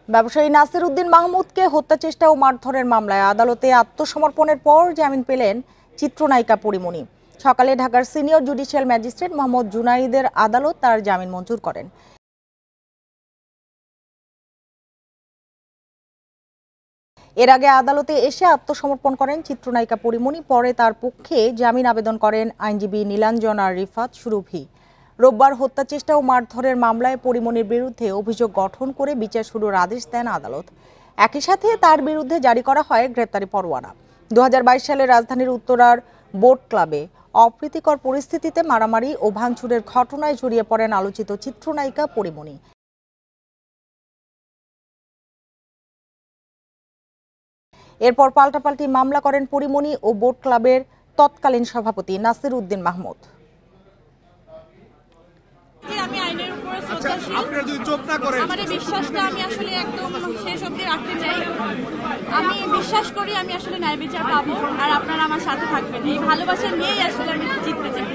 ব্যবসায়ী নাসির উদ্দিন মাহমুদকে হত্যা চেষ্টা ও মারধরের মামলায় আদালতে আত্মসমর্পণের পর জামিন পেলেন চিত্রনায়িকা পরিমণি। সকালে ঢাকার সিনিয়র জুডিশিয়াল ম্যাজিস্ট্রেট মোহাম্মদ জুনাইদের আদালত তার জামিন মঞ্জুর করেন। এর আগে আদালতে এসে আত্মসমর্পণ করেন চিত্রনায়িকা পরিমণি। পরে তার পক্ষে জামিন আবেদন করেন আইনজীবী নীলাঞ্জনা রিফাত সুরভি। রোববার হত্যা চেষ্টা ও মারধরের মামলায় পরিমণির বিরুদ্ধে অভিযোগ গঠন করে বিচার শুরুর আদেশ দেন আদালত। একই সাথে তার বিরুদ্ধে জারি করা হয় গ্রেপ্তারি পরোয়ানা। 2022 সালে রাজধানীর উত্তরার বোট ক্লাবে অপ্রীতিকর পরিস্থিতিতে মারামারি ও ভাঙচুরের ঘটনায় জড়িয়ে পড়েন আলোচিত চিত্রনায়িকা পরিমণি। এরপর পাল্টাপাল্টি মামলা করেন পরিমণি ও বোট ক্লাবের তৎকালীন সভাপতি নাসির উদ্দিন মাহমুদ। আমি আইনের উপর শ্রদ্ধাশীল, আমার বিশ্বাসটা আমি আসলে একদম শেষ অবধি রাখতে চাই। আমি বিশ্বাস করি আমি আসলে ন্যায় বিচার পাবো, আর আপনারা আমার সাথে থাকবেন। এই ভালোবাসা নিয়েই আসলে আমি জিততে চাই।